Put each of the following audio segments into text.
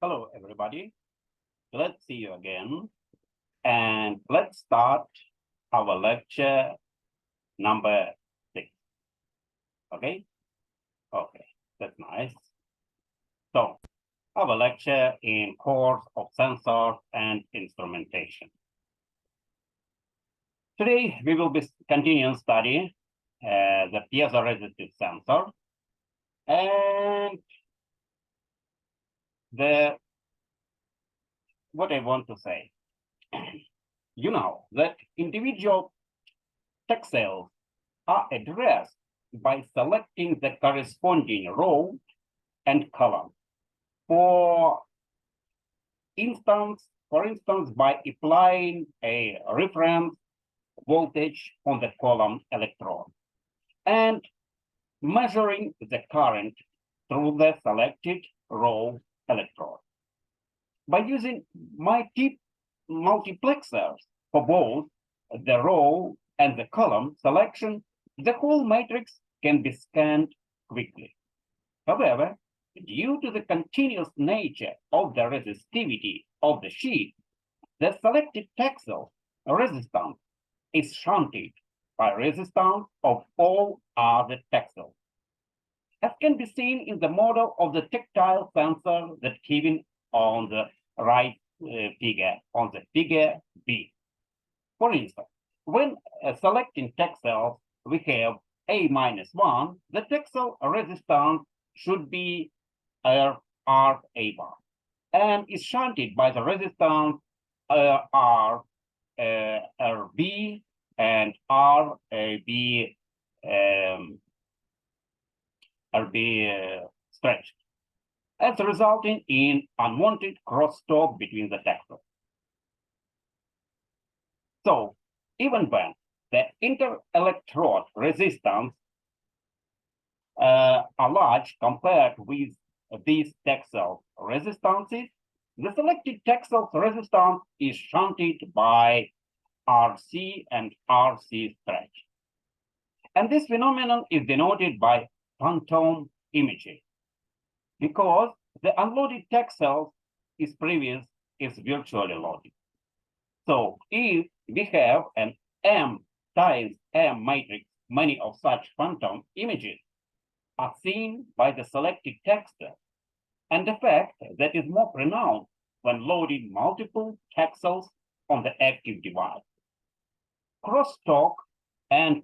Hello, everybody. Let's see you again. And let's start our lecture number 6. Okay? Okay, that's nice. So, our lecture in course of sensors and instrumentation. Today, we will be continuing study the piezoresistive sensor and what I want to say. You know that individual textiles are addressed by selecting the corresponding row and column. For instance, by applying a reference voltage on the column electrode and measuring the current through the selected row electrode. By using multiplexers for both the row and the column selection, the whole matrix can be scanned quickly. However, due to the continuous nature of the resistivity of the sheet, the selected textile resistance is shunted by resistance of all other textiles. As can be seen in the model of the tactile sensor that given on the right figure, on the figure B. For instance, when selecting textiles, we have A-1, the textile resistance should be R A bar and is shunted by the resistance R RB and RB stretched, as resulting in unwanted crosstalk between the textiles. So even when the inter-electrode resistance are large compared with these textile resistances, the selected textile resistance is shunted by RC and RC stretch. And this phenomenon is denoted by phantom imaging, because the unloaded textile is virtually loaded. So if we have an M times M matrix, many of such phantom images are seen by the selected textile, and the fact that is more pronounced when loading multiple textiles on the active device. Crosstalk and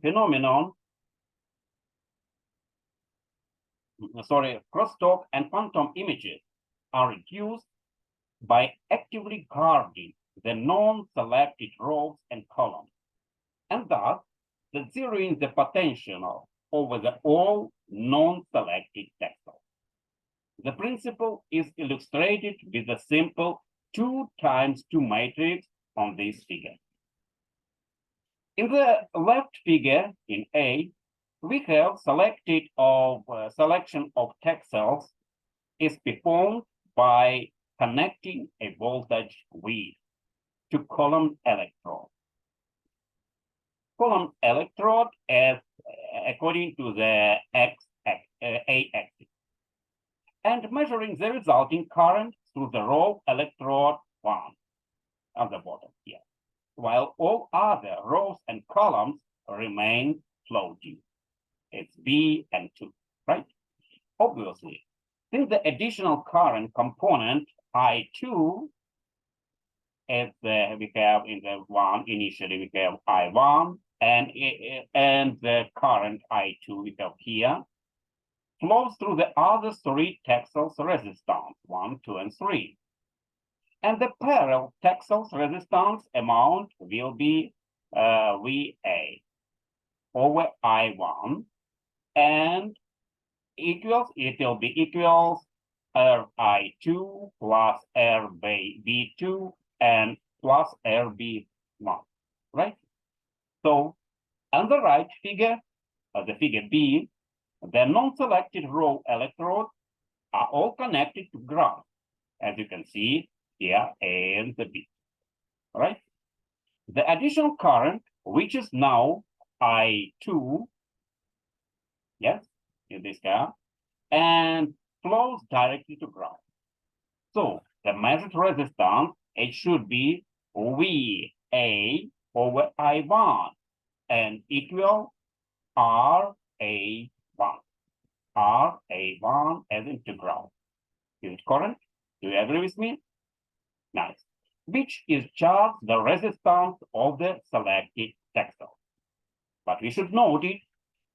phantom images are reduced by actively guarding the non-selected rows and columns, and thus the zeroing the potential over the all non-selected textiles. The principle is illustrated with the simple 2 times 2 matrix on this figure. In the left figure in A, we have selection of textiles is performed by connecting a voltage V to column electrode. Column electrode as according to the A-axis, and measuring the resulting current through the row electrode 1 on the bottom here, while all other rows and columns remain floating. It's B and 2, right? Obviously, since the additional current component I2, as we have in the one, initially we have I1, and the current I2 we have here, flows through the other 3 textiles resistance, 1, 2, and 3. And the parallel textiles resistance amount will be VA over I1, and it will be equals RI2 plus RB2 and plus RB1, right? So on the right figure, the figure B, the non-selected row electrodes are all connected to ground, as you can see here, A and the B, right? The additional current, which is now I2, yes, in this car, and flows directly to ground. So the measured resistance, it should be VA over I1 and equal RA1. RA1 as integral. Is it correct? Do you agree with me? Nice. Which is just the resistance of the selected textile. But we should note it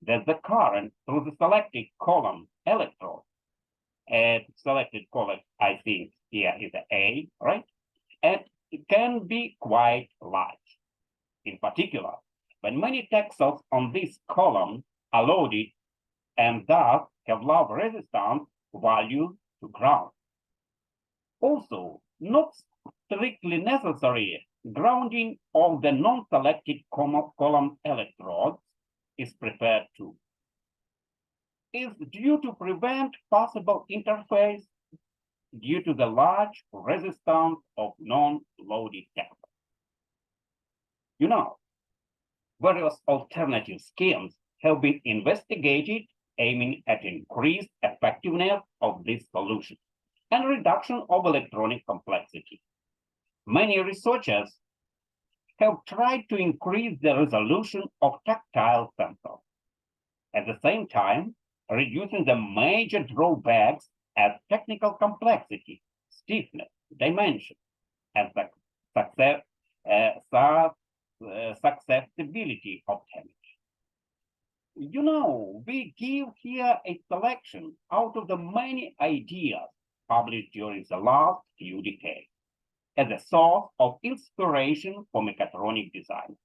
that the current through the selected column electrode, and selected column, I think here is the A, right? And it can be quite large. In particular, when many textiles on this column are loaded and thus have low resistance value to ground. Also, not strictly necessary grounding of the non-selected column electrodes is preferred too. Is due to prevent possible interface due to the large resistance of non-loaded textiles. You know, various alternative schemes have been investigated aiming at increased effectiveness of this solution and reduction of electronic complexity. Many researchers have tried to increase the resolution of tactile sensors, at the same time reducing the major drawbacks as technical complexity, stiffness, dimension, and susceptibility of damage. You know, we give here a selection out of the many ideas published during the last few decades as a source of inspiration for mechatronic design.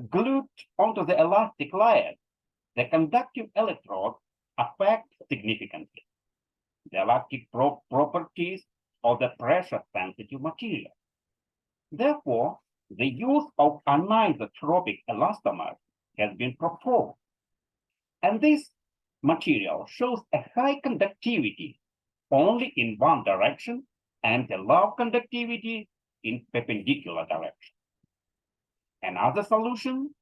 Glued onto the elastic layer, the conductive electrodes affect significantly the elastic properties of the pressure-sensitive material. Therefore, the use of anisotropic elastomers has been proposed, and this material shows a high conductivity only in one direction and a low conductivity in perpendicular direction. Another solution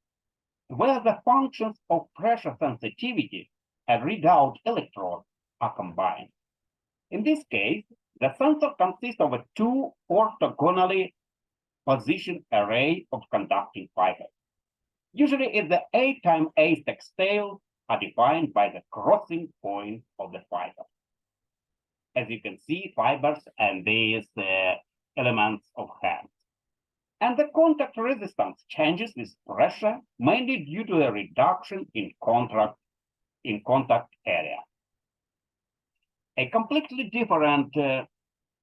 where the functions of pressure sensitivity and readout electrodes are combined. In this case, the sensor consists of a two orthogonally positioned array of conducting fibers. Usually, if the A times A textiles are defined by the crossing point of the fiber. As you can see, fibers and these elements of hands. And the contact resistance changes with pressure, mainly due to a reduction in contact area. A completely different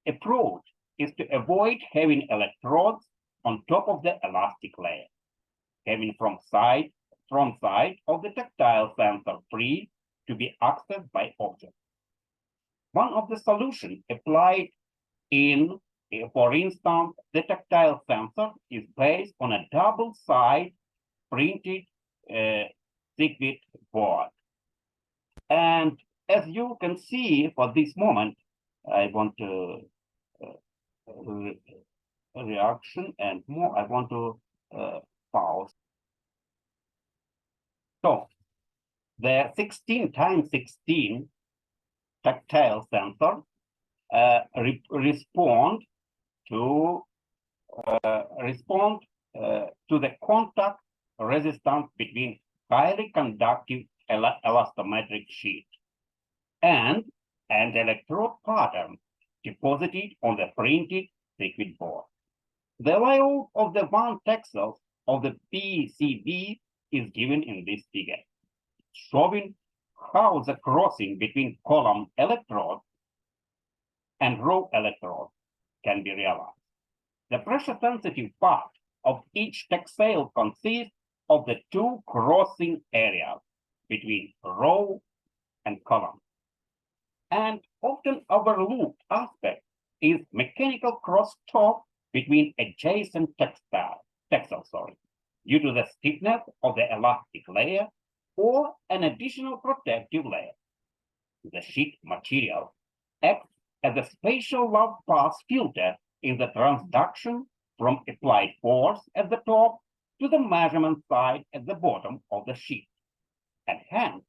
approach is to avoid having electrodes on top of the elastic layer, having front side of the tactile sensor free to be accessed by objects. One of the solutions applied in, for instance, the tactile sensor is based on a double-side printed circuit board. And as you can see for this moment, I want to reaction and more. I want to pause. So the 16 times 16 tactile sensor respond to the contact resistance between highly conductive elastometric sheet and an electrode pattern deposited on the printed circuit board. The layout of the one textiles of the PCB is given in this figure, showing how the crossing between column electrodes and row electrodes can be realized. The pressure-sensitive part of each textile consists of the two crossing areas between row and column. And often overlooked aspect is mechanical crosstalk between adjacent textiles, due to the stiffness of the elastic layer or an additional protective layer. The sheet material acts as a spatial low pass filter in the transduction from applied force at the top to the measurement side at the bottom of the sheet. And hence,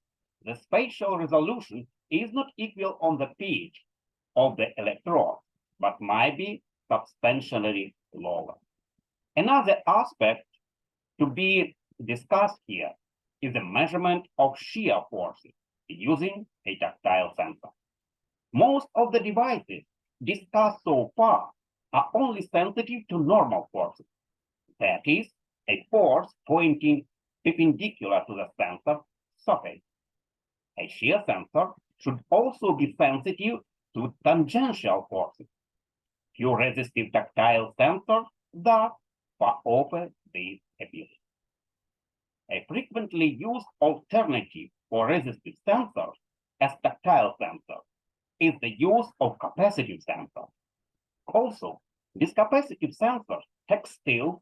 the spatial resolution is not equal on the pitch of the electrode, but might be substantially lower. Another aspect to be discussed here is the measurement of shear forces using a tactile sensor. Most of the devices discussed so far are only sensitive to normal forces, that is, a force pointing perpendicular to the sensor surface. A shear sensor should also be sensitive to tangential forces. Few resistive tactile sensors thus offer this ability. A frequently used alternative for resistive sensors as tactile sensors is the use of capacitive sensors. Also, these capacitive sensors, textiles,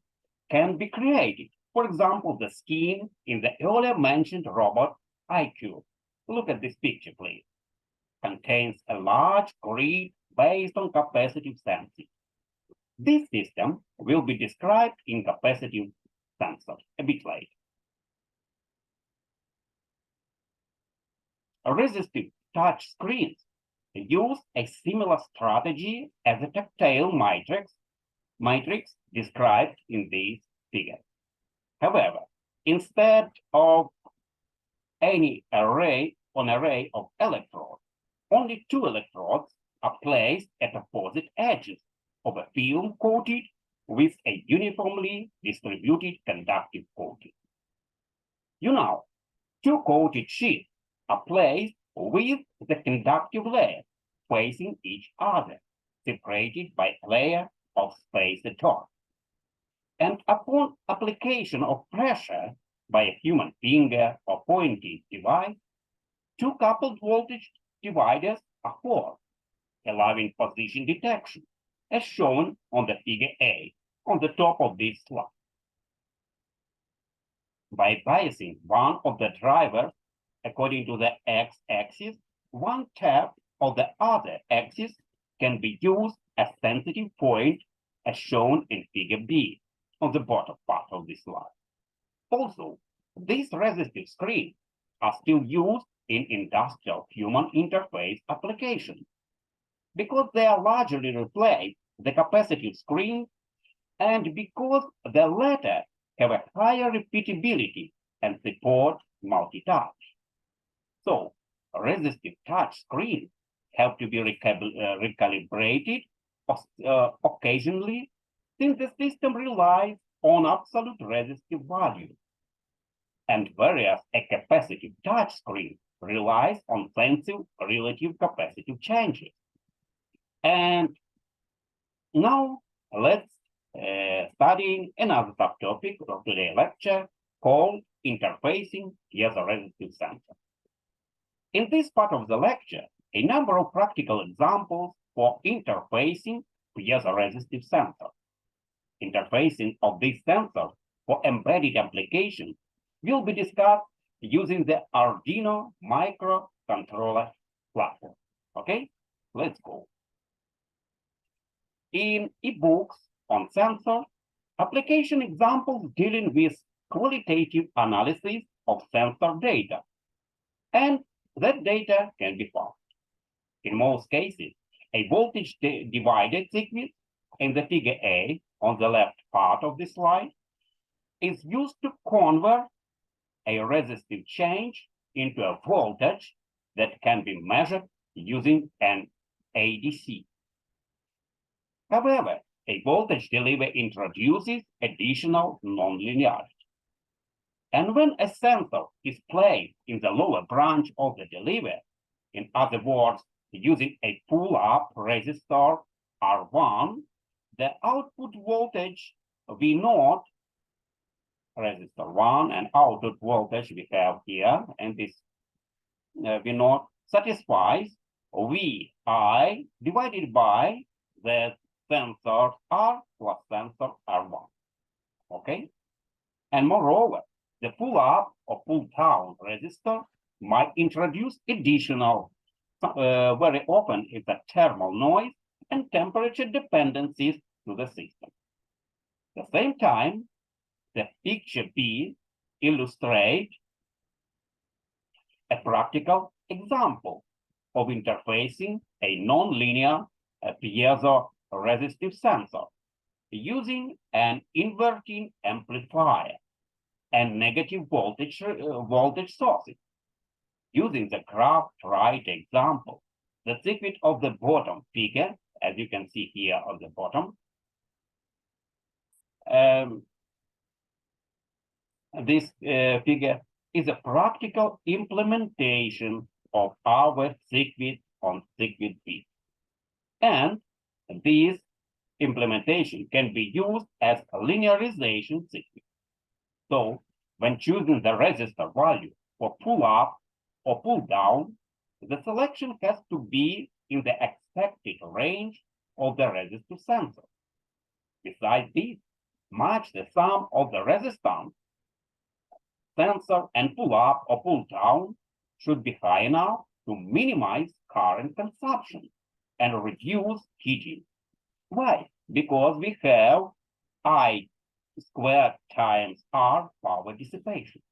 can be created. For example, the skin in the earlier mentioned robot IQ. Look at this picture, please. Contains a large grid based on capacitive sensing. This system will be described in capacitive sensors a bit later. Resistive touch screens use a similar strategy as the tactile matrix described in this figure. However, instead of an array of electrodes, only 2 electrodes are placed at opposite edges of a film coated with a uniformly distributed conductive coating. 2 coated sheets are placed with the conductive layer facing each other, separated by a layer of space at top. And upon application of pressure by a human finger or pointing device, 2 coupled voltage dividers are formed, allowing position detection, as shown on the figure A on the top of this slide. By biasing one of the drivers according to the x-axis, one tap of the other axis can be used as sensitive point, as shown in figure B on the bottom part of this slide. Also, these resistive screens are still used in industrial human interface applications because they are largely replaced the capacitive screen and because the latter have a higher repeatability and support multi-touch. So, resistive touch screens have to be recalibrated occasionally since the system relies on absolute resistive values. And whereas a capacitive touch screen relies on sensitive relative capacitive changes. And now let's study another subtopic of today's lecture called interfacing piezoresistive sensors. In this part of the lecture, a number of practical examples for interfacing piezoresistive sensors. Interfacing of these sensors for embedded applications will be discussed using the Arduino microcontroller platform. Okay, let's go. In ebooks on sensors, application examples dealing with qualitative analysis of sensor data, and that data can be found. In most cases, a voltage divided circuit in the figure A on the left part of the slide is used to convert a resistive change into a voltage that can be measured using an ADC. However, a voltage delivery introduces additional nonlinearity. And when a sensor is placed in the lower branch of the delivery, in other words, using a pull-up resistor R1, the output voltage V0, resistor 1, and output voltage we have here, and this V0 satisfies Vi divided by the sensor R plus sensor R1. Okay? And moreover, the pull-up or pull-down resistor might introduce additional, very often it's a thermal noise and temperature dependencies to the system. At the same time, the picture B illustrates a practical example of interfacing a nonlinear piezo-resistive sensor using an inverting amplifier and negative voltage sources. Using the graph right example, the circuit of the bottom figure, as you can see here on the bottom, this figure is a practical implementation of our circuit on circuit bit. And this implementation can be used as a linearization circuit. So when choosing the resistor value for pull up or pull down, the selection has to be in the expected range of the resistor sensor. Besides this, match the sum of the resistance sensor and pull up or pull down should be high enough to minimize current consumption and reduce heating. Why? Because we have I squared times R power dissipation.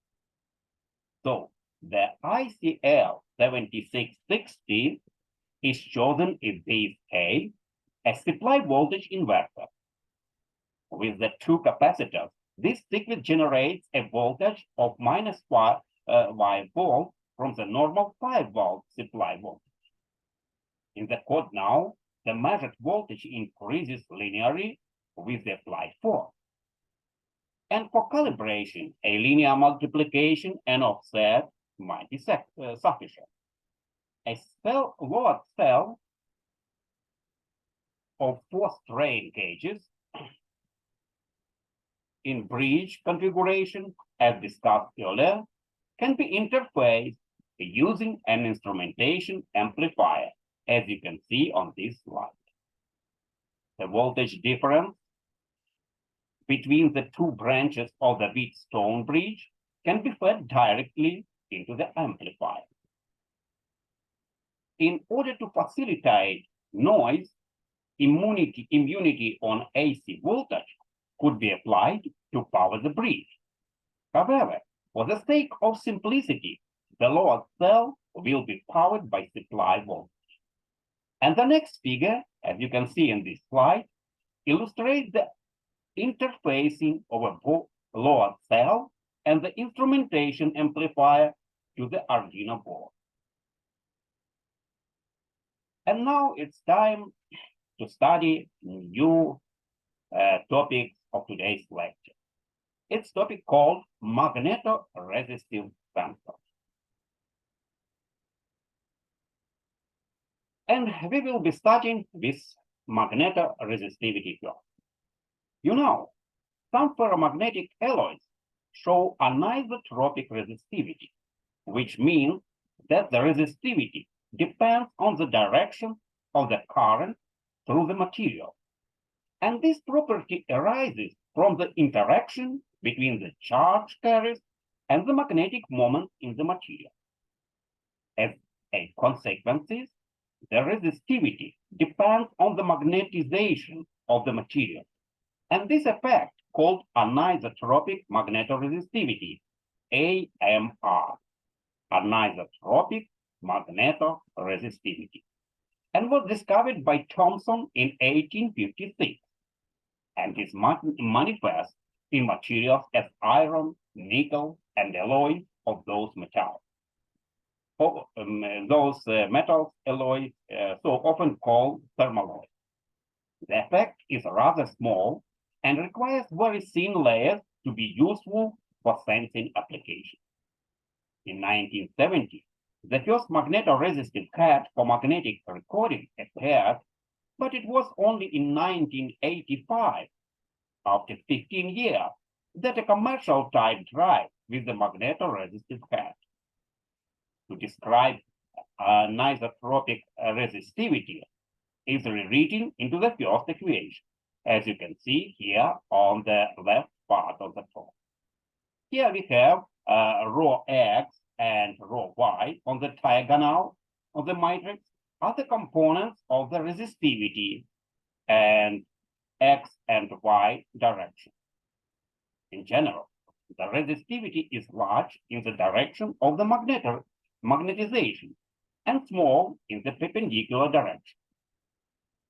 So the ICL 7660 is chosen in this case as supply voltage inverter. With the two capacitors, this circuit generates a voltage of minus 5 volt from the normal 5 volt supply voltage. In the code now, the measured voltage increases linearly with the applied force. And for calibration, a linear multiplication and offset might be sufficient. A load cell of 4 strain gauges in bridge configuration, as discussed earlier, can be interfaced using an instrumentation amplifier, as you can see on this slide. The voltage difference between the two branches of the Wheatstone bridge can be fed directly into the amplifier. In order to facilitate noise, immunity on AC voltage could be applied to power the bridge. However, for the sake of simplicity, the load cell will be powered by supply voltage. And the next figure, as you can see in this slide, illustrates the interfacing of a load cell and the instrumentation amplifier to the Arduino board. And now it's time to study new topic of today's lecture. It's a topic called magnetoresistive sensors. And we will be starting with magnetoresistivity first. You know, some ferromagnetic alloys show anisotropic resistivity, which means that the resistivity depends on the direction of the current through the material. And this property arises from the interaction between the charge carriers and the magnetic moment in the material. As a consequence, the resistivity depends on the magnetization of the material. And this effect, called anisotropic magnetoresistivity, AMR, anisotropic magnetoresistivity, and was discovered by Thomson in 1856, and is manifest in materials as iron, nickel, and alloys of those metals. Those metals alloys, so often called thermalloys. The effect is rather small and requires very thin layers to be useful for sensing applications. In 1970, the first magnetoresistive CAD for magnetic recording appeared, but it was only in 1985, after 15 years, that a commercial type drive with the magnetoresistive CAD. To describe anisotropic resistivity is rewritten into the first equation, as you can see here on the left part of the top. Here we have rho X and rho Y on the diagonal of the matrix are the components of the resistivity and X and Y direction. In general, the resistivity is large in the direction of the magnetization and small in the perpendicular direction.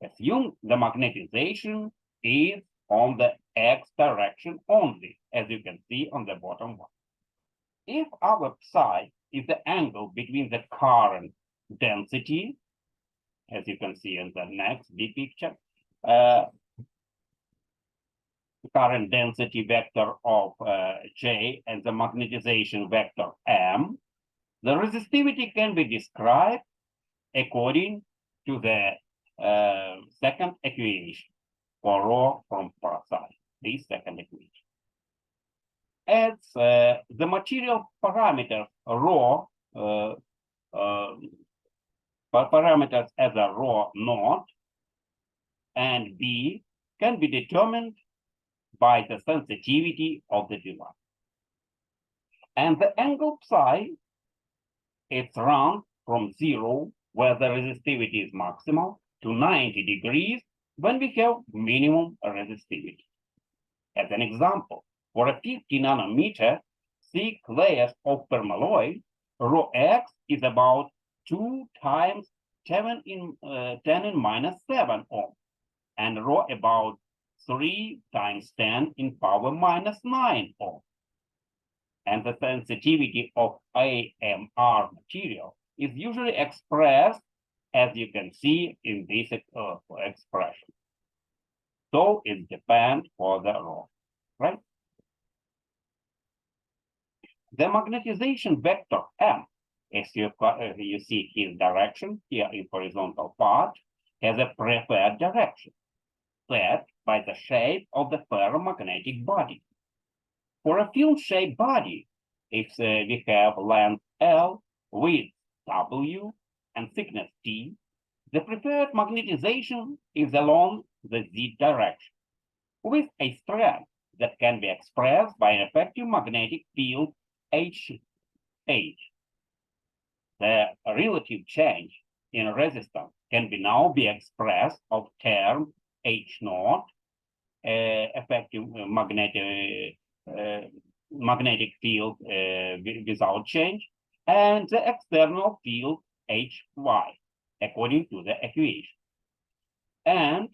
Assume the magnetization is on the x direction only, as you can see on the bottom one. If our psi is the angle between the current density, as you can see in the next B picture, current density vector of J and the magnetization vector M, the resistivity can be described according to the second equation for rho from psi, this second equation. As the material parameters rho parameters as a rho naught and B can be determined by the sensitivity of the device. And the angle psi is run from 0, where the resistivity is maximal, to 90 degrees when we have minimum resistivity. As an example, for a 50 nanometer thick layers of permalloy, rho x is about 2 times 10 in -7 ohm, and rho about 3 times 10 in power -9 ohm. And the sensitivity of AMR material is usually expressed, as you can see in this expression. So it depends for the rho, right? The magnetization vector M, as you see his direction here in horizontal part, has a preferred direction set by the shape of the ferromagnetic body. For a field-shaped body, if we have length L, width W, and thickness T, the preferred magnetization is along the Z direction, with a strength that can be expressed by an effective magnetic field H. The relative change in resistance can now be expressed of term H naught, effective magnetic field without change, and the external field Hy, according to the equation. And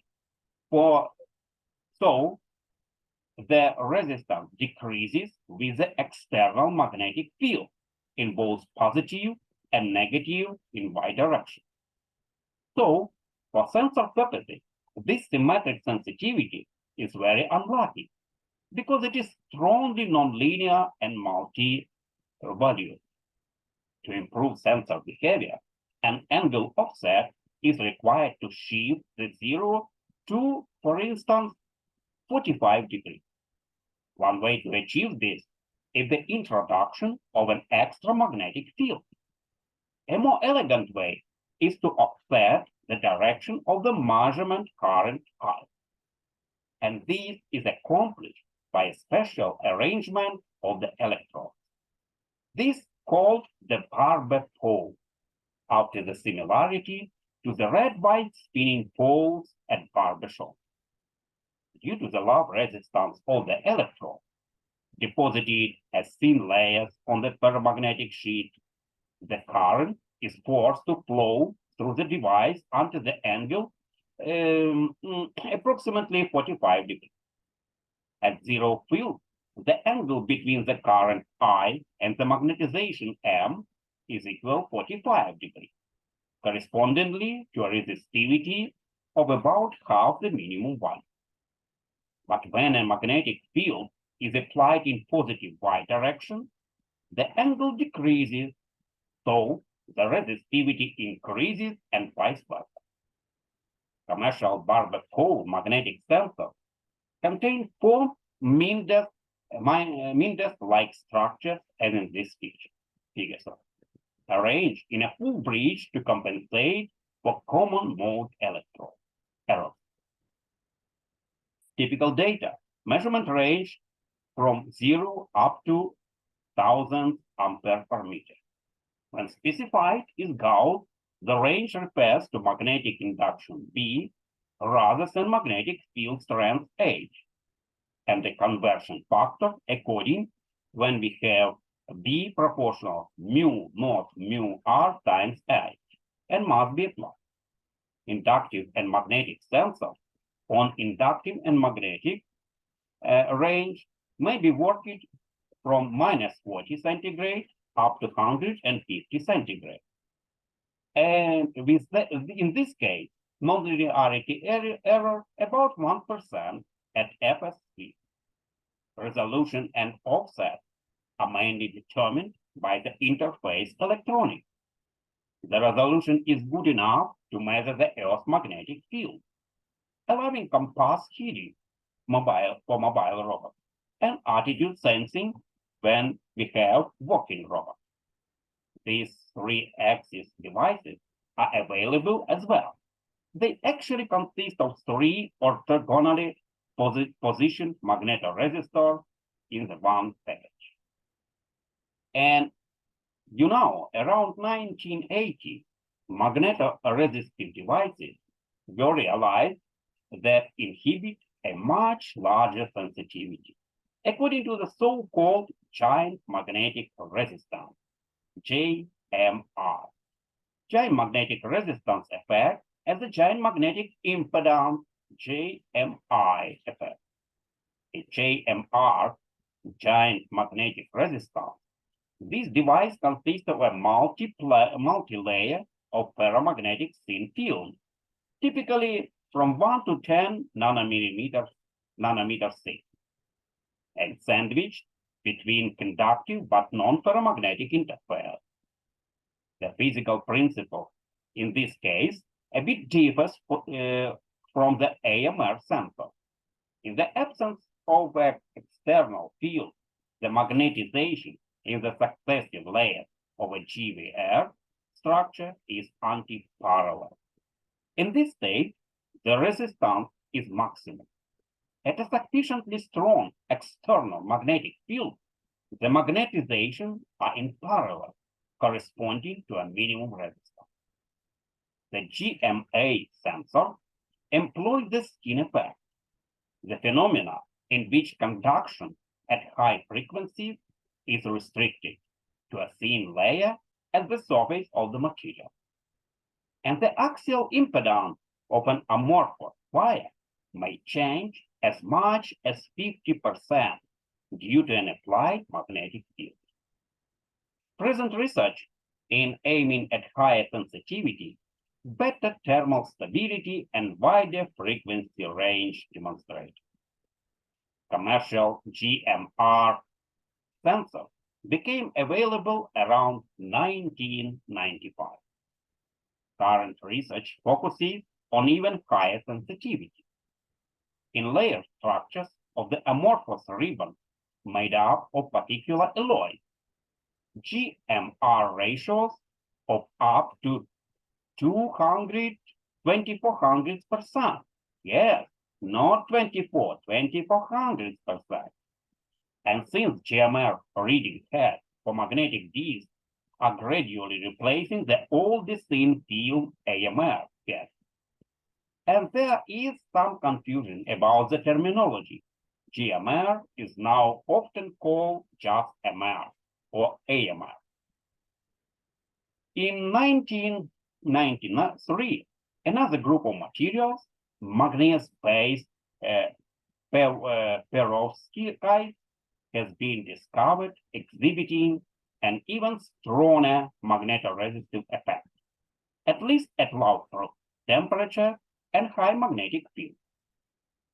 so the resistance decreases with the external magnetic field in both positive and negative in y direction. So for sensor purposes, this symmetric sensitivity is very unlucky because it is strongly nonlinear and multi-valued. To improve sensor behavior, an angle offset is required to shift the 0 to, for instance, 45 degrees. One way to achieve this is the introduction of an extra magnetic field. A more elegant way is to offset the direction of the measurement current I. And this is accomplished by a special arrangement of the electrodes. This is called the barber pole, after the similarity to the red-white spinning poles at barber shops. Due to the low resistance of the electrode, deposited as thin layers on the ferromagnetic sheet, the current is forced to flow through the device until the angle approximately 45 degrees. At zero field, the angle between the current I and the magnetization M is equal 45 degrees, correspondingly to a resistivity of about half the minimum value. But when a magnetic field is applied in positive y direction, the angle decreases, so the resistivity increases and vice versa. Commercial barber pole magnetic sensors contain 4 Mendes-like structures as in this figure, arranged in a full bridge to compensate for common mode electrode errors. Typical data measurement range from 0 up to 1000 ampere per meter. When specified is Gauss, the range refers to magnetic induction B rather than magnetic field strength H, and the conversion factor according when we have B proportional mu naught mu R times H. and must be applied. Inductive and magnetic sensors on inductive and magnetic range may be worked from -40 centigrade up to 150 centigrade. And in this case, nonlinearity error about 1% at FSP. Resolution and offset are mainly determined by the interface electronics. The resolution is good enough to measure the Earth's magnetic field, allowing compass heading for mobile robots and attitude sensing when we have walking robots. These 3-axis devices are available as well. They actually consist of 3 orthogonally positioned magnetoresistors in the one package. And around 1980, magnetoresistive devices were realized that inhibit a much larger sensitivity, according to the so-called giant magnetic resistance, JMR. Giant magnetic resistance effect as the giant magnetic impedance, JMI effect. A JMR, giant magnetic resistance. This device consists of a multi-layer of ferromagnetic thin film, typically from 1 to 10 nanometers thick, and sandwiched between conductive but non-ferromagnetic interface. The physical principle in this case a bit differs from the AMR sensor. In the absence of an external field, the magnetization in the successive layers of a GVR structure is anti-parallel. In this state, the resistance is maximum. At a sufficiently strong external magnetic field, the magnetizations are in parallel, corresponding to a minimum resistance. The GMA sensor employs the skin effect, the phenomena in which conduction at high frequencies is restricted to a thin layer at the surface of the material. And the axial impedance of an amorphous wire may change as much as 50% due to an applied magnetic field. Present research in aiming at higher sensitivity, better thermal stability, and wider frequency range demonstrate. Commercial GMR sensor became available around 1995. Current research focuses on even higher sensitivity. In layer structures of the amorphous ribbon made up of particular alloys, GMR ratios of up to 200–2400%. Yes, not 2400%. And since GMR reading heads for magnetic disks are gradually replacing the oldest thin film AMR heads. And there is some confusion about the terminology. GMR is now often called just MR or AMR. In 1993, another group of materials, manganese-based perovskite, has been discovered exhibiting an even stronger magnetoresistive effect, at least at low temperature and high magnetic field.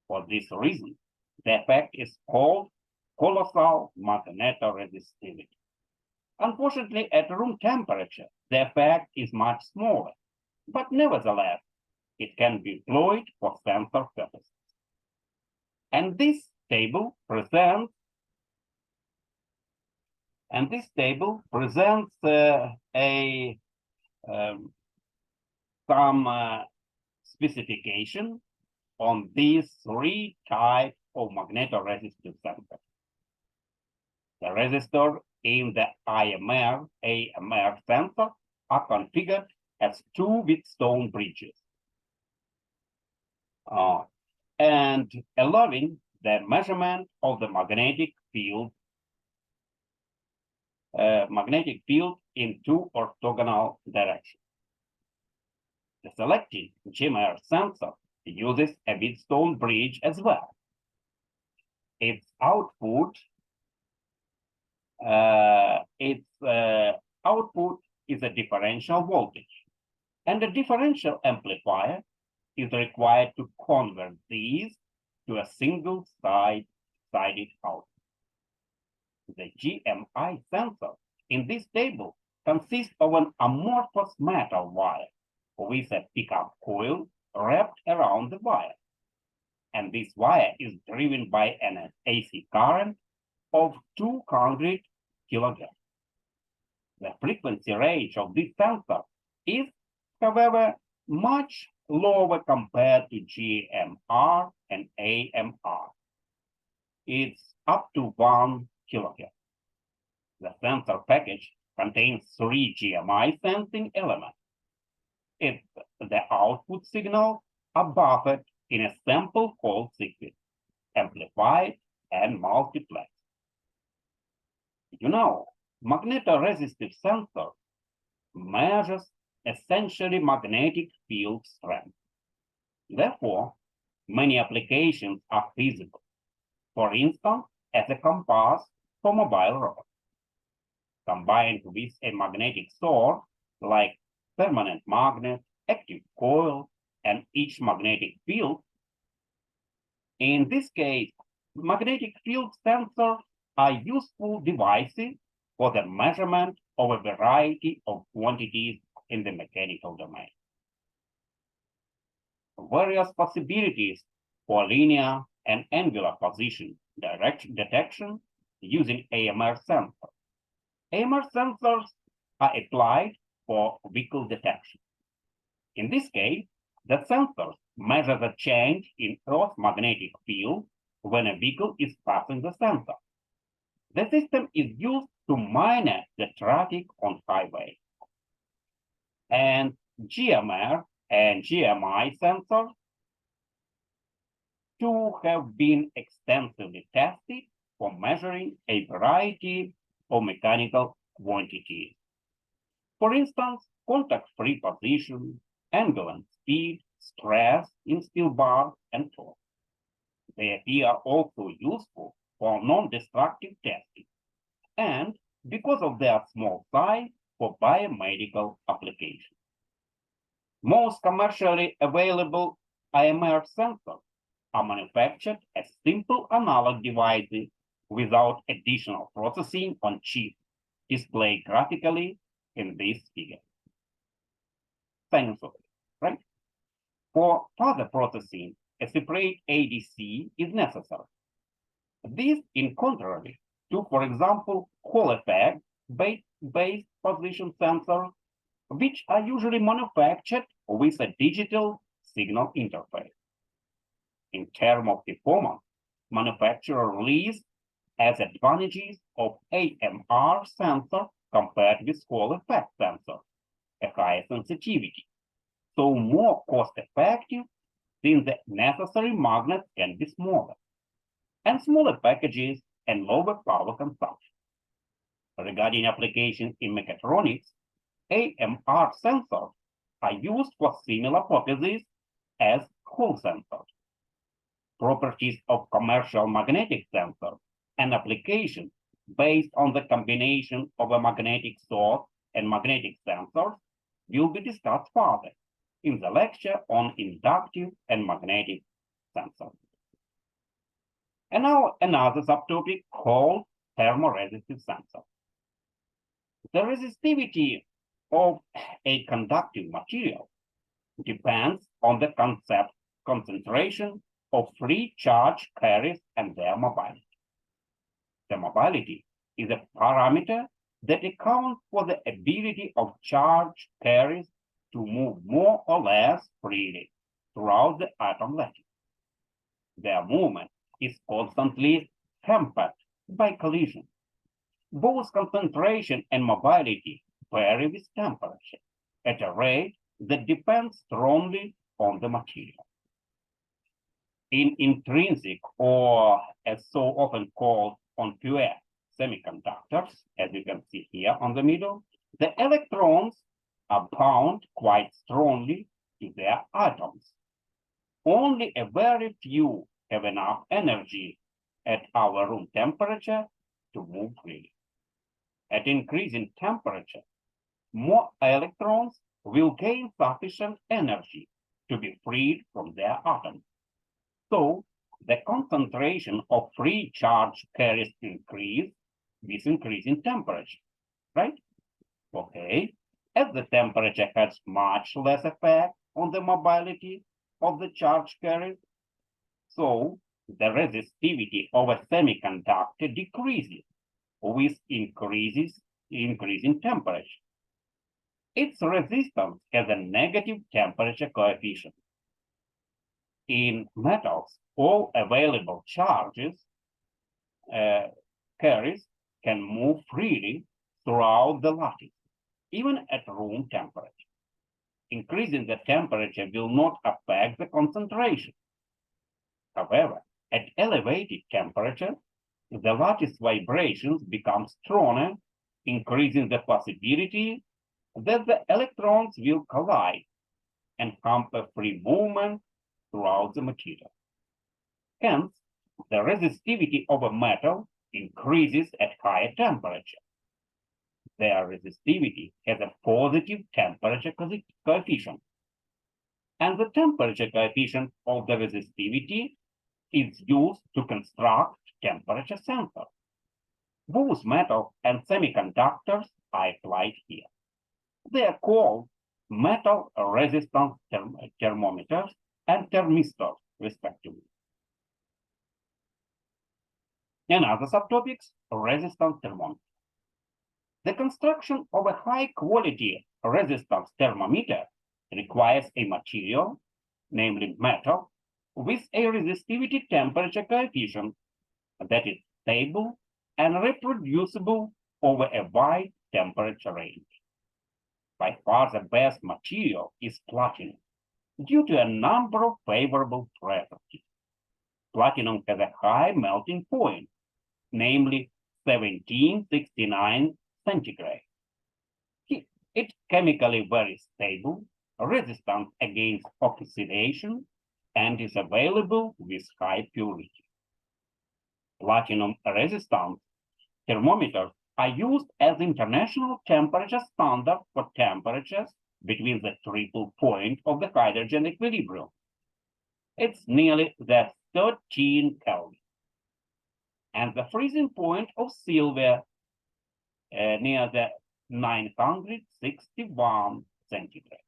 For this reason, the effect is called colossal magnetoresistivity. Unfortunately, at room temperature, the effect is much smaller, but nevertheless, it can be employed for sensor purposes. And this table presents some specification on these 3 types of magnetoresistive sensors. The resistor in the AMR sensor are configured as 2 Wheatstone bridges, and allowing the measurement of the magnetic field in 2 orthogonal directions. The selected GMR sensor uses a Wheatstone bridge as well. Its output is a differential voltage, and a differential amplifier is required to convert these to a single-sided output. The GMI sensor in this table consists of an amorphous metal wire with a pickup coil wrapped around the wire, and this wire is driven by an AC current of 200 kilograms. The frequency range of this sensor is, however, much lower compared to GMR and AMR. It's up to 1 kilohertz. The sensor package contains 3 GMI sensing elements. The output signals are buffered in a sample hold circuit, amplified and multiplexed. Magnetoresistive sensor measures essentially magnetic field strength. Therefore, many applications are feasible, for instance, as a compass for mobile robots. Combined with a magnetic source like permanent magnet, active coil, and each magnetic field. In this case, magnetic field sensors are useful devices for the measurement of a variety of quantities in the mechanical domain. Various possibilities for linear and angular position detection using AMR sensors. AMR sensors are applied for vehicle detection. In this case, the sensors measure the change in Earth's magnetic field when a vehicle is passing the sensor. The system is used to monitor the traffic on highways. And GMR and GMI sensors too have been extensively tested for measuring a variety of mechanical quantities. For instance, contact-free position, angle and speed, stress in steel bars, and torque. They appear also useful for non-destructive testing, and because of their small size, for biomedical applications. Most commercially available AMR sensors are manufactured as simple analog devices without additional processing on chip, displayed graphically in this figure. Sinusoid, right? For further processing, a separate ADC is necessary. This, in contrary to, for example, Hall effect-based position sensors, which are usually manufactured with a digital signal interface. In terms of performance, manufacturer lists as advantages of AMR sensor compared with Hall effect sensor, a higher sensitivity, so more cost-effective since the necessary magnets can be smaller, and smaller packages and lower power consumption. Regarding applications in mechatronics, AMR sensors are used for similar purposes as Hall sensors. Properties of commercial magnetic sensors and applications based on the combination of a magnetic source and magnetic sensors will be discussed further in the lecture on inductive and magnetic sensors. And now another subtopic called thermoresistive sensor. The resistivity of a conductive material depends on the concentration of free charge carriers and their mobility. The mobility is a parameter that accounts for the ability of charge carriers to move more or less freely throughout the atom lattice. Their movement is constantly hampered by collision. Both concentration and mobility vary with temperature at a rate that depends strongly on the material. In intrinsic, or as so often called on pure semiconductors, as you can see here on the middle, the electrons are bound quite strongly to their atoms. Only a very few have enough energy at our room temperature to move freely. At increasing temperature, more electrons will gain sufficient energy to be freed from their atoms. So the concentration of free charge carriers increase with increasing temperature, right? Okay. As the temperature has much less effect on the mobility of the charge carriers, so the resistivity of a semiconductor decreases with increasing temperature. Its resistance has a negative temperature coefficient. In metals, all available charges carriers can move freely throughout the lattice, even at room temperature. Increasing the temperature will not affect the concentration. However, at elevated temperature, the lattice vibrations become stronger, increasing the possibility that the electrons will collide and hamper free movement throughout the material. Hence, the resistivity of a metal increases at higher temperature. Their resistivity has a positive temperature coefficient. And the temperature coefficient of the resistivity is used to construct temperature sensors. Both metal and semiconductors are applied here. They are called metal resistance thermometers and thermistors, respectively. Another subtopic, resistance thermometer. The construction of a high-quality resistance thermometer requires a material, namely metal, with a resistivity temperature coefficient that is stable and reproducible over a wide temperature range. By far the best material is platinum, due to a number of favorable properties. Platinum has a high melting point, namely 1769 centigrade. It's chemically very stable, resistant against oxidation, and is available with high purity. Platinum resistance thermometers are used as international temperature standard for temperatures between the triple point of the hydrogen equilibrium. It's nearly the 13 Kelvin. And the freezing point of silver near the 961 centigrade,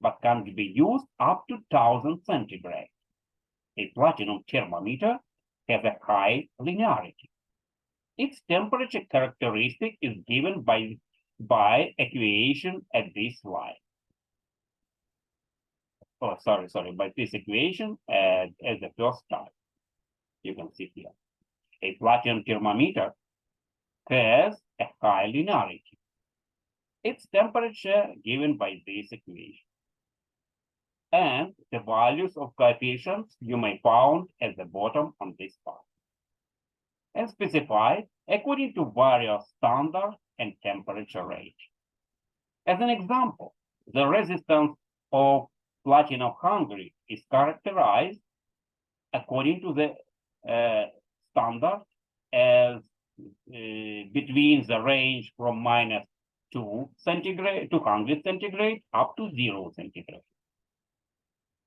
but can be used up to 1000 centigrade. A platinum thermometer has a high linearity. Its temperature characteristic is given by equation at this slide. Oh, sorry, by this equation as the first type. You can see here. A platinum thermometer has a high linearity. Its temperature given by this equation. And the values of coefficients you may find at the bottom on this part. And specified according to various standard and temperature range. As an example, the resistance of platinum Hungary is characterized according to the standard as between the range from -2 centigrade, 200 centigrade, up to 0 centigrade.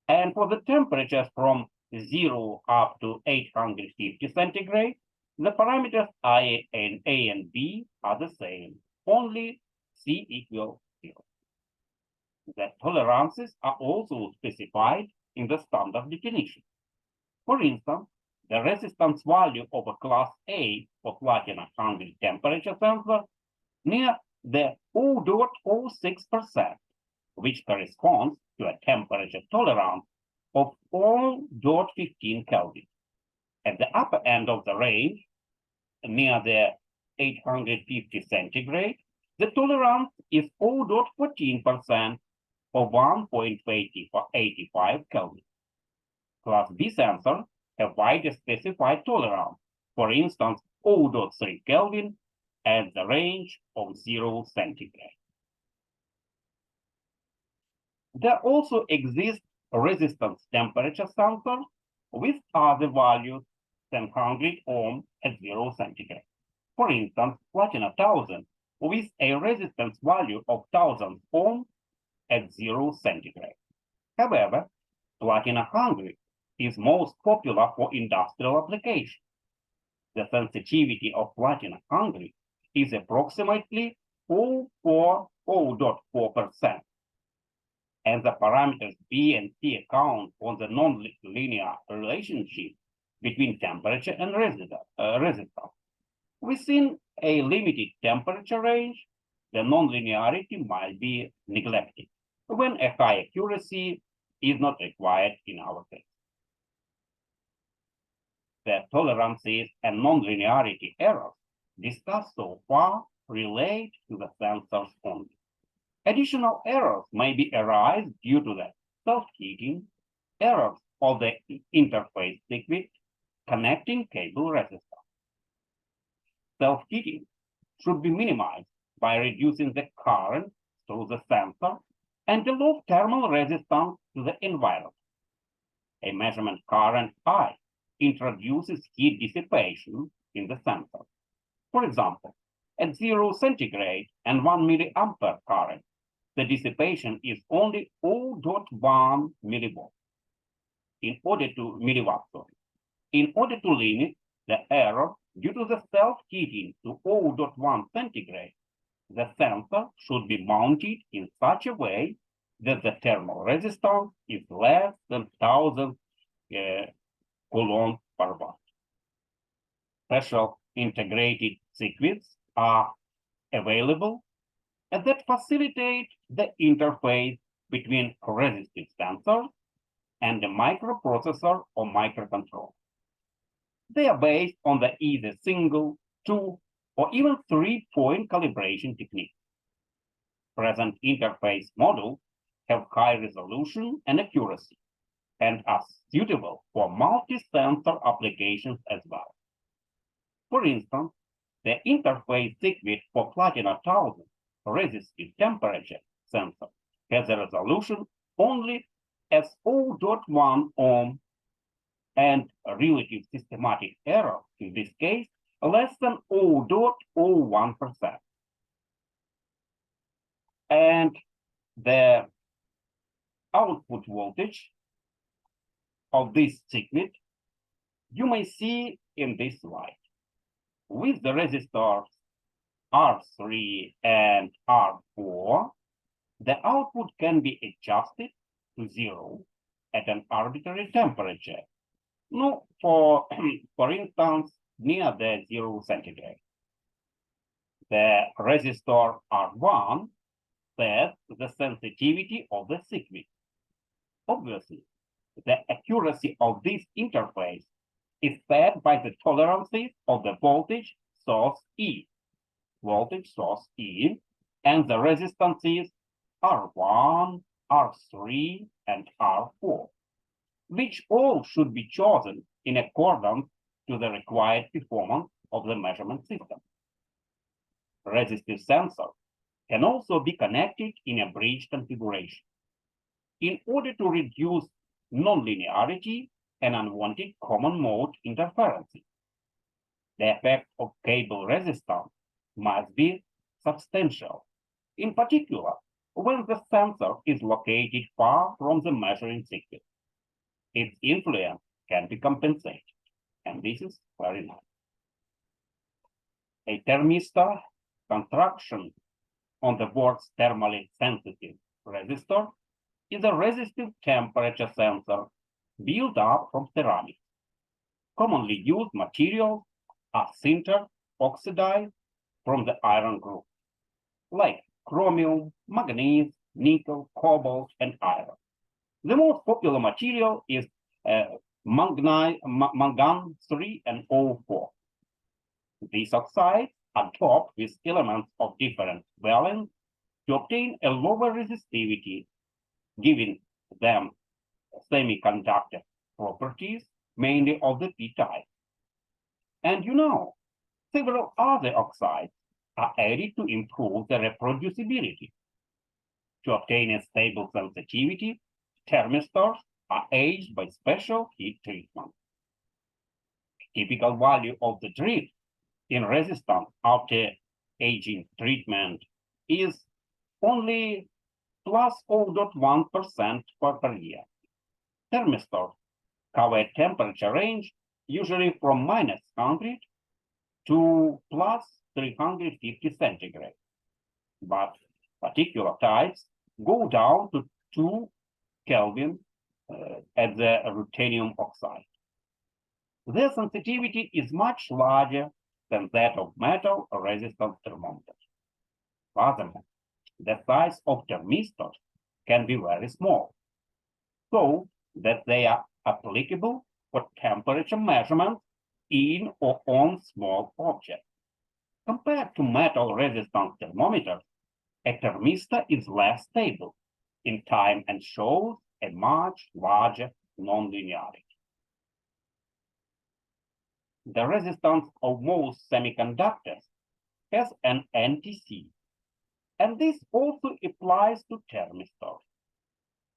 And for the temperatures from 0 up to 850 centigrade, the parameters A and B are the same, only C equals 0. The tolerances are also specified in the standard definition. For instance, the resistance value of a class A for platinum Hungary temperature sensor near the 0.06%, which corresponds to a temperature tolerance of 0.15 Kelvin. At the upper end of the range, near the 850 centigrade, the tolerance is 0.14% or 1.85 Kelvin. Class B sensors have wider specified tolerance, for instance, 0.3 Kelvin at the range of 0 centigrade. There also exist resistance temperature sensors with other values than 100 ohm at 0 centigrade. For instance, platina 1000 with a resistance value of 1000 ohm at 0 centigrade. However, platina 100 is most popular for industrial applications. The sensitivity of platina 100 is approximately 0.4%, and the parameters B and C account for the non-linear relationship between temperature and resistance. Within a limited temperature range, the nonlinearity might be neglected when a high accuracy is not required in our case. The tolerances and nonlinearity errors discussed so far relate to the sensors only. Additional errors may be arise due to the self-heating, errors of the interface circuit connecting cable resistors. Self-heating should be minimized by reducing the current through the sensor and the low thermal resistance to the environment. A measurement current I introduces heat dissipation in the sensor. For example, at 0 centigrade and 1 milliampere current, the dissipation is only 0.1 milliwatt. In order to limit the error due to the self-heating to 0.1 centigrade, the sensor should be mounted in such a way that the thermal resistance is less than 1000 coulombs per watt. Special integrated circuits are available that facilitate the interface between resistive sensors and the microprocessor or microcontroller. They are based on the either single, 2, or even 3-point calibration technique. Present interface modules have high resolution and accuracy and are suitable for multi-sensor applications as well. For instance, the interface circuit for platina 1000 resistive temperature sensor has a resolution only as 0.1 ohm and a relative systematic error, in this case, less than 0.01%. And the output voltage of this circuit you may see in this slide. With the resistors R3 and R4, the output can be adjusted to 0 at an arbitrary temperature. No, for instance, near the 0 centigrade. The resistor R1 sets the sensitivity of the circuit. Obviously, the accuracy of this interface is set by the tolerances of the voltage source E, and the resistances R1, R3, and R4, which all should be chosen in accordance to the required performance of the measurement system. Resistive sensors can also be connected in a bridge configuration. In order to reduce nonlinearity and unwanted common mode interferences, the effect of cable resistance must be substantial, in particular when the sensor is located far from the measuring circuit. Its influence can be compensated, and this is very nice. A thermistor construction on the board's thermally sensitive resistor is a resistive temperature sensor built up from ceramics. Commonly used materials are sintered, oxidized from the iron group, like chromium, manganese, nickel, cobalt, and iron. The most popular material is mangan 3 and O4. These oxides are topped with elements of different valence to obtain a lower resistivity, giving them semiconductor properties, mainly of the p-type. And several other oxides are added to improve the reproducibility. To obtain a stable sensitivity, thermistors are aged by special heat treatment. Typical value of the drift in resistance after aging treatment is only plus 0.1% per year. Thermistors cover a temperature range usually from -100 to plus 350 centigrade, but particular types go down to 2 Kelvin at the ruthenium oxide. Their sensitivity is much larger than that of metal resistant thermometers. Furthermore, the size of thermistors can be very small, so that they are applicable for temperature measurements in or on small objects. Compared to metal resistant thermometers, a thermistor is less stable in time and shows a much larger nonlinearity. The resistance of most semiconductors has an NTC, and this also applies to thermistors.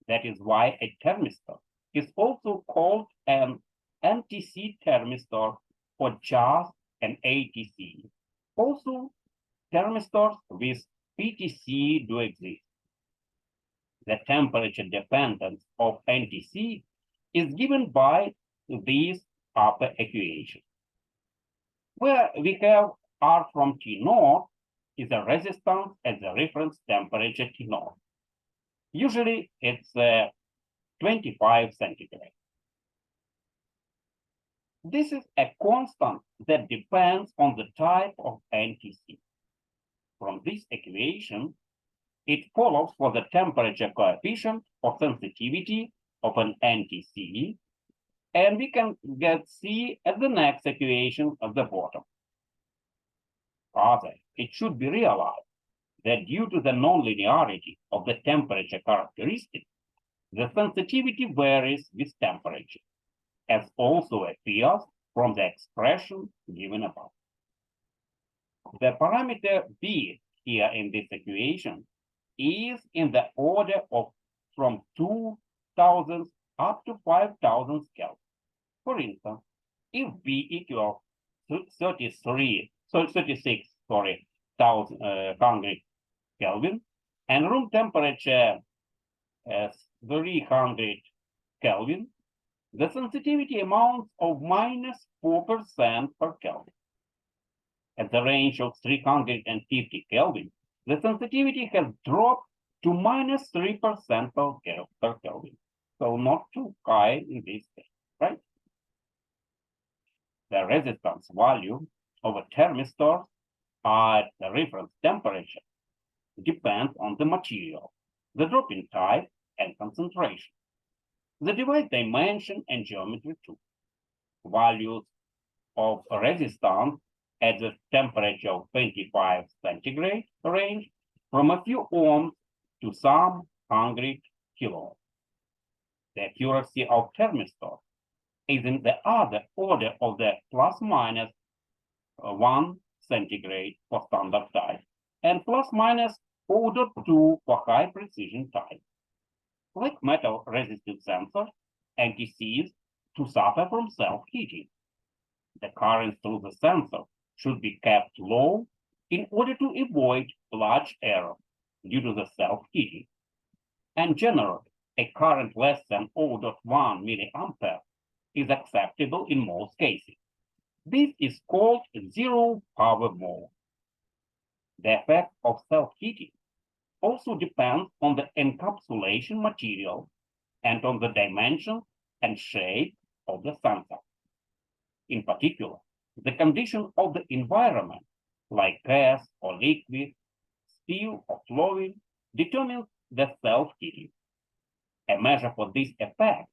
That is why a thermistor is also called an NTC thermistor or just an ATC. Also, thermistors with PTC do exist. The temperature dependence of NTC is given by these upper equations, where we have R from T0 is a resistance at the reference temperature T0. Usually it's 25 centigrade. This is a constant that depends on the type of NTC. From this equation, it follows for the temperature coefficient of sensitivity of an NTC, and we can get C at the next equation at the bottom. Further, it should be realized that due to the nonlinearity of the temperature characteristic, the sensitivity varies with temperature, as also appears from the expression given above. The parameter B here in this equation is in the order of from 2000 up to 5000 Kelvin. For instance, if B equals 36,100 Kelvin and room temperature 300 Kelvin, the sensitivity amounts of -4% per Kelvin. At the range of 350 Kelvin, the sensitivity has dropped to -3% per Kelvin. So not too high in this case, right? The resistance value of a thermistor at the reference temperature depends on the material, the drop-in type, and concentration, the device dimension, and geometry too. Values of resistance at the temperature of 25 centigrade range from a few ohms to some 100 kilo. The accuracy of thermistor is in the other order of the ±1 centigrade for standard type and ±0.2 for high precision type. Like metal resistive sensors, NTCs to suffer from self-heating. The current through the sensor should be kept low in order to avoid large error due to the self-heating. And generally, a current less than 0.1 milliampere is acceptable in most cases. This is called zero power mode. The effect of self-heating also depends on the encapsulation material and on the dimension and shape of the sensor. In particular, the condition of the environment, like gas or liquid, steel or fluid, determines the self-heating. A measure for this effect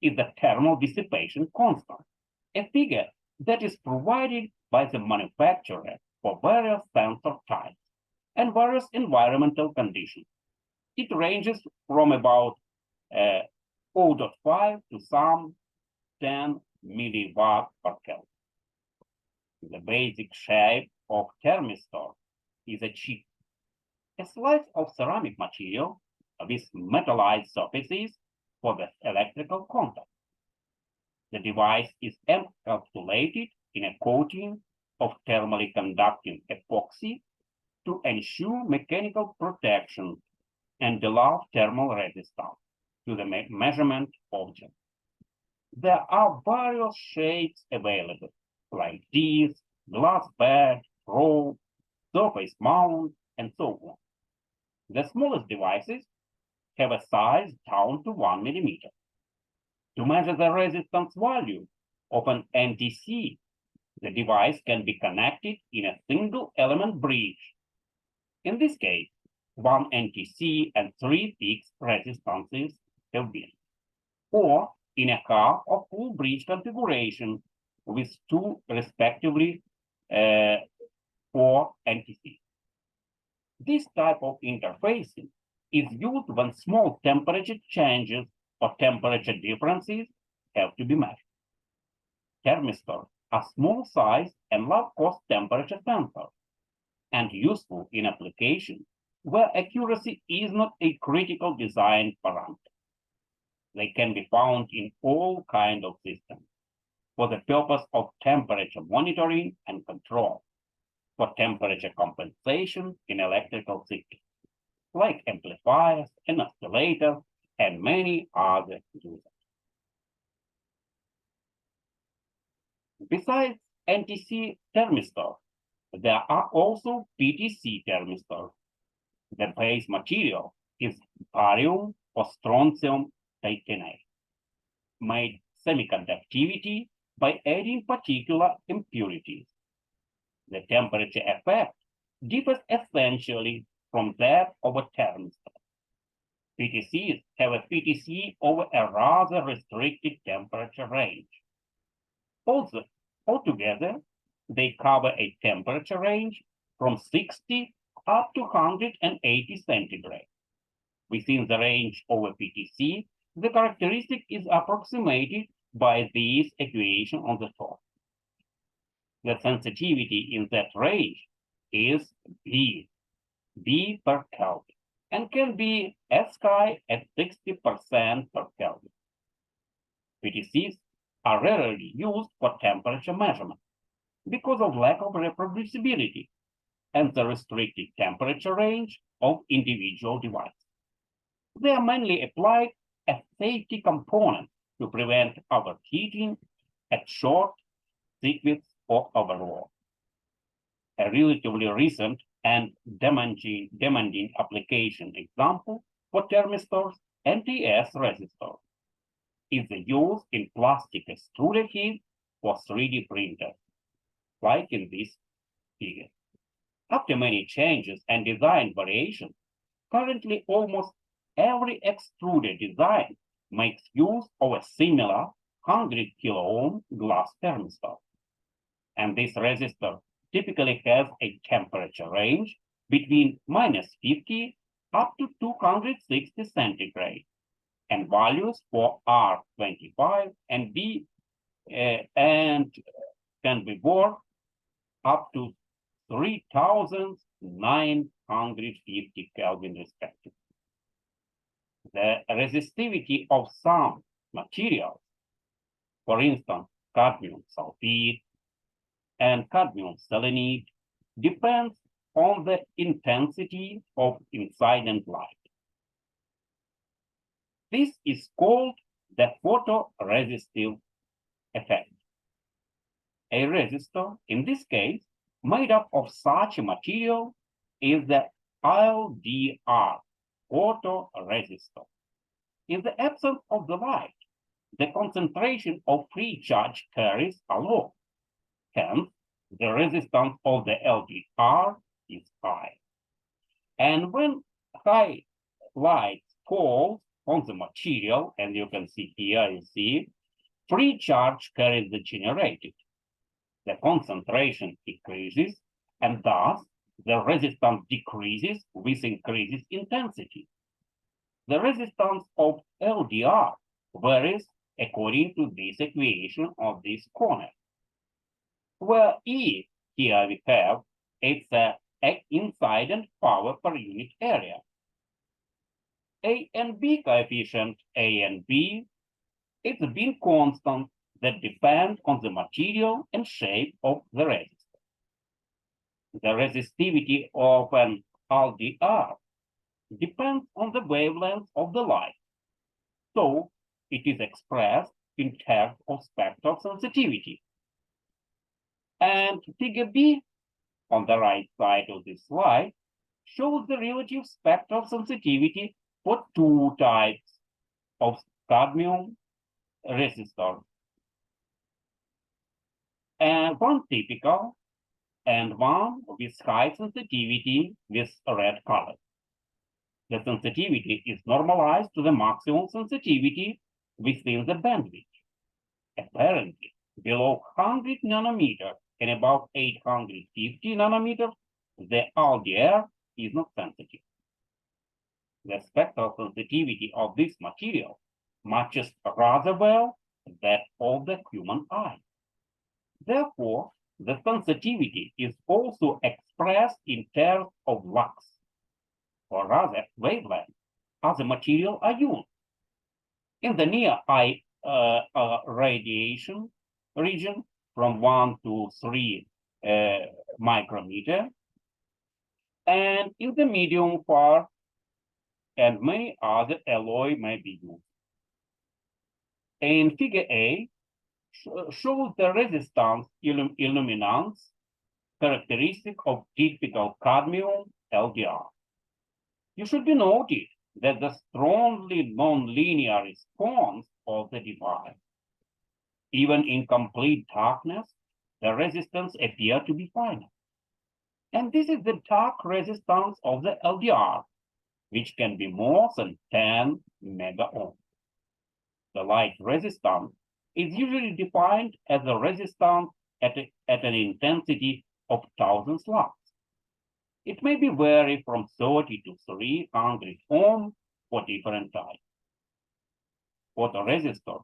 is the thermal dissipation constant, a figure that is provided by the manufacturer for various sensor types and various environmental conditions. It ranges from about 0.5 to some 10 milliwatt per Kelvin. The basic shape of thermistor is a chip, a slice of ceramic material with metallized surfaces for the electrical contact. The device is encapsulated in a coating of thermally conducting epoxy to ensure mechanical protection and allow thermal resistance to the measurement object. There are various shapes available, like disc, glass bed, roll, surface mount, and so on. The smallest devices have a size down to 1 millimeter. To measure the resistance value of an NTC, the device can be connected in a single element bridge. In this case, 1 NTC and 3 fixed resistances have been, or in a car of full bridge configuration with 2 respectively 4 NTC. This type of interfacing is used when small temperature changes or temperature differences have to be measured. Thermistors are small size and low-cost temperature sensors and useful in applications where accuracy is not a critical design parameter. They can be found in all kinds of systems for the purpose of temperature monitoring and control, for temperature compensation in electrical systems, like amplifiers and oscillators, and many other users. Besides NTC thermistors, there are also PTC thermistors. The base material is barium or strontium titanate, made semiconductivity by adding particular impurities. The temperature effect differs essentially from that of a thermistor. PTCs have a PTC over a rather restricted temperature range. Also, altogether, they cover a temperature range from 60 up to 180 centigrade. Within the range of a PTC, the characteristic is approximated by this equation on the top. The sensitivity in that range is B per Kelvin, and can be as high as 60% per Kelvin. PTCs are rarely used for temperature measurement because of lack of reproducibility and the restricted temperature range of individual devices. They are mainly applied as safety components to prevent overheating at short circuits or overload. A relatively recent and demanding application example for thermistors and TS resistors is the use in plastic extruder heat for 3D printers, like in this figure. After many changes and design variations, currently almost every extruder design makes use of a similar 100 kilo-ohm glass thermistor. And this resistor typically has a temperature range between -50 up to 260 centigrade, and values for R25 and B and can be worth up to 3,950 Kelvin respectively. The resistivity of some materials, for instance, cadmium sulfide and cadmium selenide, depends on the intensity of incident light. This is called the photoresistive effect. A resistor, in this case, made up of such a material is the LDR, photoresistor. In the absence of the light, the concentration of free charge carries are low. Hence, the resistance of the LDR is high. And when high light falls on the material, and you can see here, you see, free charge carries the generated. The concentration decreases, and thus the resistance decreases with increases intensity. The resistance of LDR varies according to this equation of this corner, where E here we have it's incident power per unit area. A and B coefficient A and B is a bin constant that depend on the material and shape of the resistor. The resistivity of an LDR depends on the wavelength of the light, so it is expressed in terms of spectral sensitivity. And figure B on the right side of this slide shows the relative spectral sensitivity for two types of cadmium resistors, and one typical and one with high sensitivity with red color. The sensitivity is normalized to the maximum sensitivity within the bandwidth. Apparently, below 100 nanometers and above 850 nanometers, the LDR is not sensitive. The spectral sensitivity of this material matches rather well that of the human eye. Therefore, the sensitivity is also expressed in terms of lux, or rather wavelength, as the material are used. In the near eye radiation region from 1 to 3 micrometer, and in the medium part, and many other alloy may be used. In figure A, shows the resistance illuminance characteristic of typical cadmium LDR. You should be noted that the strongly nonlinear response of the device. Even in complete darkness, the resistance appears to be finite. And this is the dark resistance of the LDR, which can be more than 10 mega ohms. The light resistance is usually defined as a resistance at an intensity of 1000 lux. It may be vary from 30 to 300 ohms for different types. Photoresistors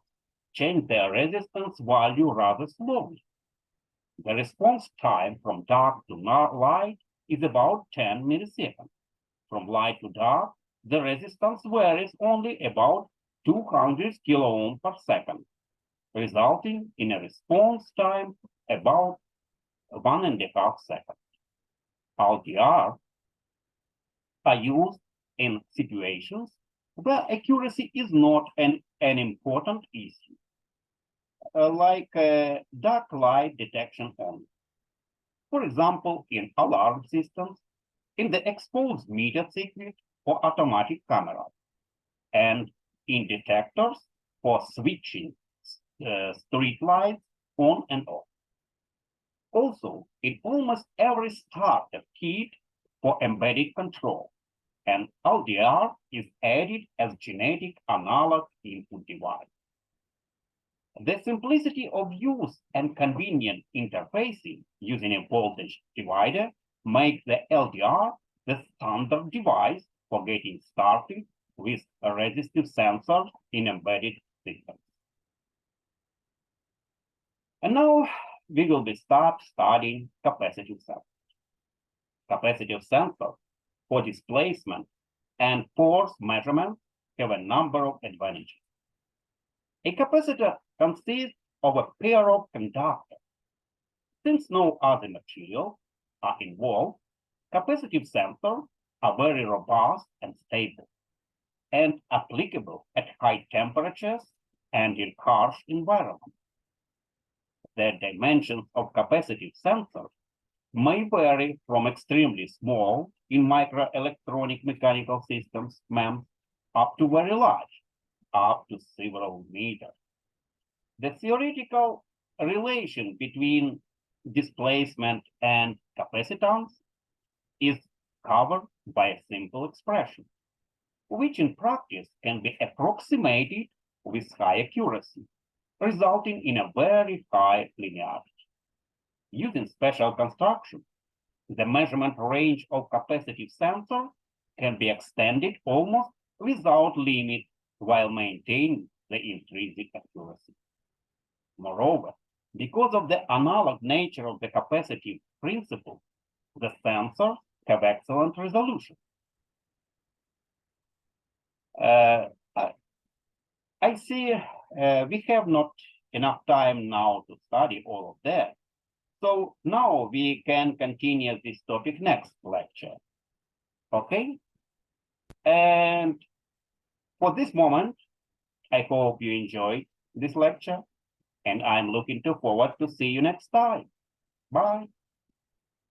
change their resistance value rather slowly. The response time from dark to light is about 10 milliseconds. From light to dark, the resistance varies only about 200 kiloohms per second, resulting in a response time about 1.5 seconds. LDR are used in situations where accuracy is not an important issue, like dark light detection only. For example, in alarm systems, in the exposed meter circuit for automatic cameras, and in detectors for switching street lights on and off. Also, in almost every starter kit for embedded control, an LDR is added as genetic analog input device. The simplicity of use and convenient interfacing using a voltage divider makes the LDR the standard device for getting started with a resistive sensor in embedded systems. And now we will start studying capacitive sensors. Capacitive sensors for displacement and force measurement have a number of advantages. A capacitor consists of a pair of conductors. Since no other materials are involved, capacitive sensors are very robust and stable, and applicable at high temperatures and in harsh environments. The dimensions of capacitive sensors may vary from extremely small in microelectronic mechanical systems, MEMS, up to very large, up to several meters. The theoretical relation between displacement and capacitance is covered by a simple expression, which in practice can be approximated with high accuracy, resulting in a very high linearity. Using special construction, the measurement range of capacitive sensors can be extended almost without limit while maintaining the intrinsic accuracy. Moreover, because of the analog nature of the capacitive principle, the sensors have excellent resolution. I I see we have not enough time now to study all of that. So now we can continue this topic next lecture. Okay? And for this moment, I hope you enjoyed this lecture, and I'm looking forward to see you next time. Bye.